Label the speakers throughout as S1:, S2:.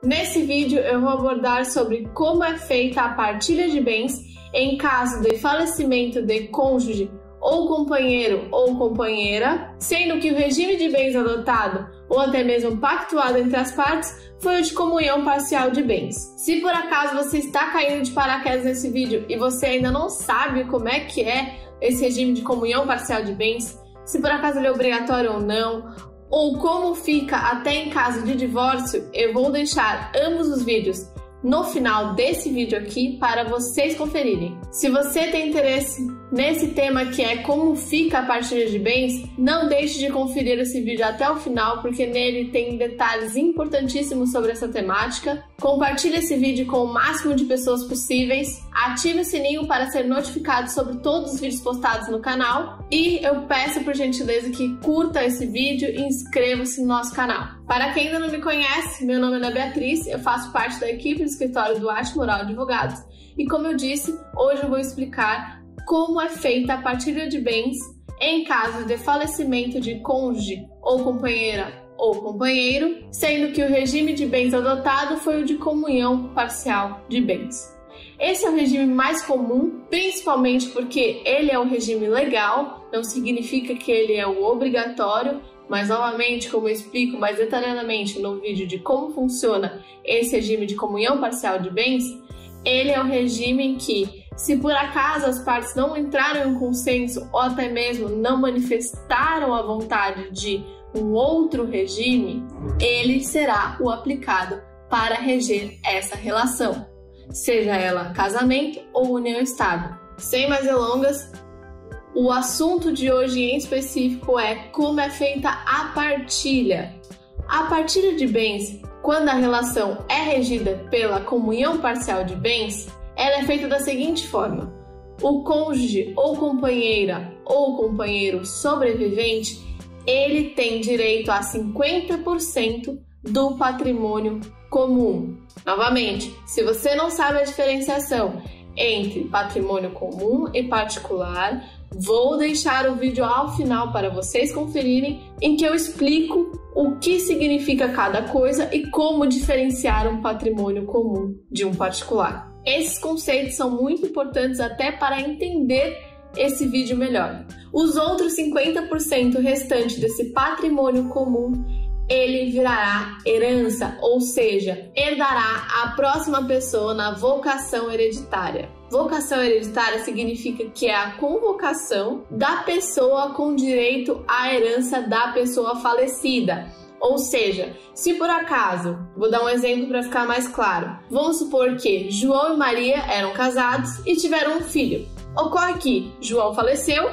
S1: Nesse vídeo eu vou abordar sobre como é feita a partilha de bens em caso de falecimento de cônjuge ou companheiro ou companheira, sendo que o regime de bens adotado ou até mesmo pactuado entre as partes foi o de comunhão parcial de bens. Se por acaso você está caindo de paraquedas nesse vídeo e você ainda não sabe como é que é esse regime de comunhão parcial de bens, se por acaso ele é obrigatório ou não, ou como fica até em caso de divórcio, eu vou deixar ambos os vídeos no final desse vídeo aqui para vocês conferirem. Se você tem interesse nesse tema que é como fica a partilha de bens, não deixe de conferir esse vídeo até o final, porque nele tem detalhes importantíssimos sobre essa temática. Compartilhe esse vídeo com o máximo de pessoas possíveis, ative o sininho para ser notificado sobre todos os vídeos postados no canal e eu peço por gentileza que curta esse vídeo e inscreva-se no nosso canal. Para quem ainda não me conhece, meu nome é Ana Beatriz, eu faço parte da equipe do escritório do Arte Moral Advogados e, como eu disse, hoje eu vou explicar como é feita a partilha de bens em caso de falecimento de cônjuge ou companheira ou companheiro, sendo que o regime de bens adotado foi o de comunhão parcial de bens. Esse é o regime mais comum, principalmente porque ele é um regime legal, não significa que ele é o obrigatório, mas novamente, como eu explico mais detalhadamente no vídeo de como funciona esse regime de comunhão parcial de bens, ele é o regime em que, se por acaso as partes não entraram em consenso ou até mesmo não manifestaram a vontade de um outro regime, ele será o aplicado para reger essa relação, seja ela casamento ou união estável. Sem mais delongas, o assunto de hoje em específico é como é feita a partilha. A partilha de bens, quando a relação é regida pela comunhão parcial de bens, ela é feita da seguinte forma: o cônjuge ou companheira ou companheiro sobrevivente, ele tem direito a 50% do patrimônio comum. Novamente, se você não sabe a diferenciação entre patrimônio comum e particular, vou deixar o vídeo ao final para vocês conferirem, em que eu explico o que significa cada coisa e como diferenciar um patrimônio comum de um particular. Esses conceitos são muito importantes até para entender esse vídeo melhor. Os outros 50% restantes desse patrimônio comum, ele virará herança, ou seja, herdará a próxima pessoa na vocação hereditária. Vocação hereditária significa que é a convocação da pessoa com direito à herança da pessoa falecida. Ou seja, se por acaso, vou dar um exemplo para ficar mais claro, vamos supor que João e Maria eram casados e tiveram um filho. Ocorre que João faleceu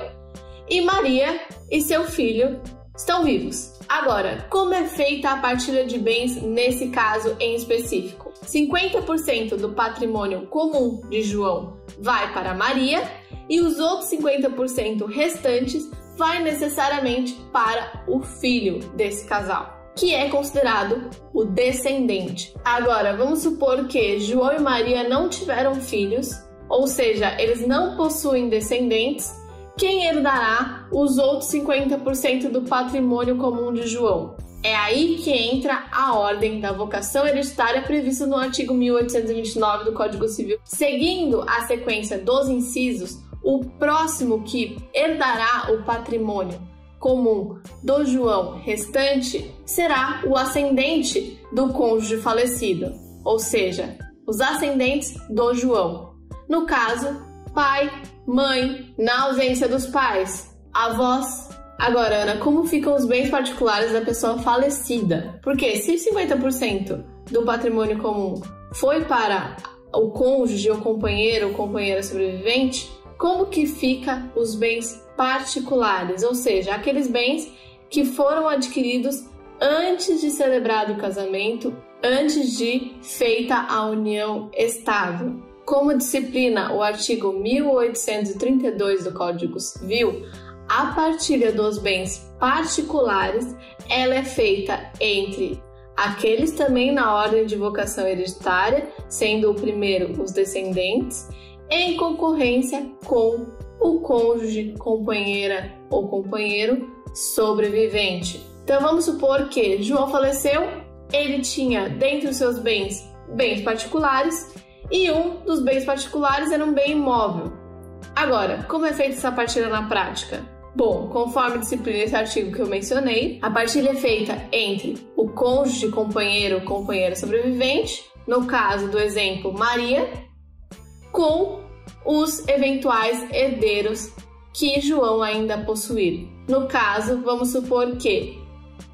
S1: e Maria e seu filho estão vivos. Agora, como é feita a partilha de bens nesse caso em específico? 50% do patrimônio comum de João vai para Maria e os outros 50% restantes vai necessariamente para o filho desse casal, que é considerado o descendente. Agora, vamos supor que João e Maria não tiveram filhos, ou seja, eles não possuem descendentes. Quem herdará os outros 50% do patrimônio comum de João? É aí que entra a ordem da vocação hereditária prevista no artigo 1829 do Código Civil. Seguindo a sequência dos incisos, o próximo que herdará o patrimônio comum do João restante será o ascendente do cônjuge falecido, ou seja, os ascendentes do João. No caso, pai, mãe, na ausência dos pais, avós. Agora, Ana, como ficam os bens particulares da pessoa falecida? Porque se 50% do patrimônio comum foi para o cônjuge ou companheiro ou companheira sobrevivente, como que fica os bens particulares? Ou seja, aqueles bens que foram adquiridos antes de celebrado o casamento, antes de feita a união estável. Como disciplina o artigo 1832 do Código Civil, a partilha dos bens particulares, ela é feita entre aqueles também na ordem de vocação hereditária, sendo o primeiro os descendentes, em concorrência com o cônjuge, companheira ou companheiro sobrevivente. Então vamos supor que João faleceu ele tinha dentre os seus bens particulares e um dos bens particulares era um bem imóvel. Agora, como é feita essa partilha na prática? Bom, conforme disciplina esse artigo que eu mencionei, a partilha é feita entre o cônjuge, companheiro ou companheira sobrevivente, no caso do exemplo Maria, com os eventuais herdeiros que João ainda possuir. No caso, vamos supor que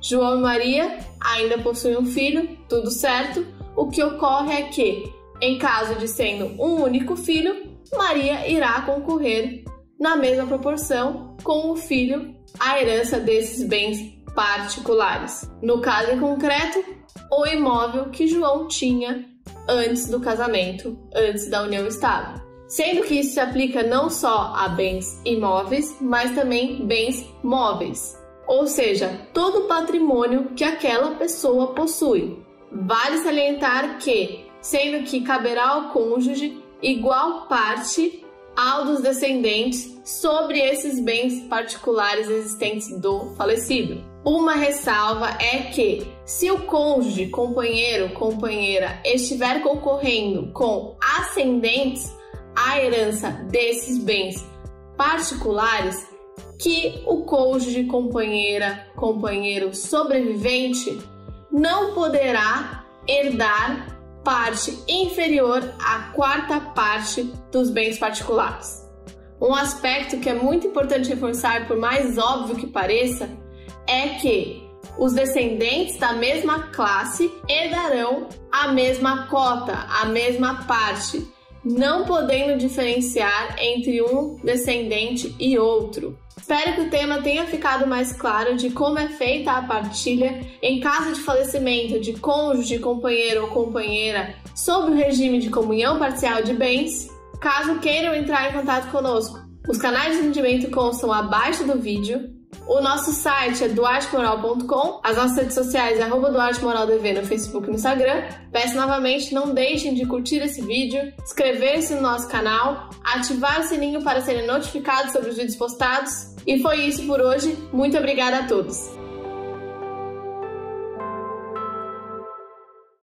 S1: João e Maria ainda possuem um filho, tudo certo. O que ocorre é que, em caso de sendo um único filho, Maria irá concorrer na mesma proporção com o filho à herança desses bens particulares. No caso em concreto, o imóvel que João tinha antes do casamento, antes da união estável. Sendo que isso se aplica não só a bens imóveis, mas também bens móveis, ou seja, todo o patrimônio que aquela pessoa possui. Vale salientar que, sendo que caberá ao cônjuge igual parte ao dos descendentes sobre esses bens particulares existentes do falecido. Uma ressalva é que, se o cônjuge, companheiro, companheira estiver concorrendo com ascendentes à herança desses bens particulares, que o cônjuge, companheira, companheiro sobrevivente não poderá herdar parte inferior à quarta parte dos bens particulares. Um aspecto que é muito importante reforçar, por mais óbvio que pareça, é que os descendentes da mesma classe herdarão a mesma cota, a mesma parte, não podendo diferenciar entre um descendente e outro. Espero que o tema tenha ficado mais claro de como é feita a partilha em caso de falecimento de cônjuge, companheiro ou companheira sob o regime de comunhão parcial de bens. Caso queiram entrar em contato conosco, os canais de atendimento constam abaixo do vídeo. O nosso site é duartemoral.com, as nossas redes sociais é @duartemoraldv no Facebook e no Instagram. Peço novamente, não deixem de curtir esse vídeo, inscrever-se no nosso canal, ativar o sininho para serem notificados sobre os vídeos postados. E foi isso por hoje, muito obrigada a todos!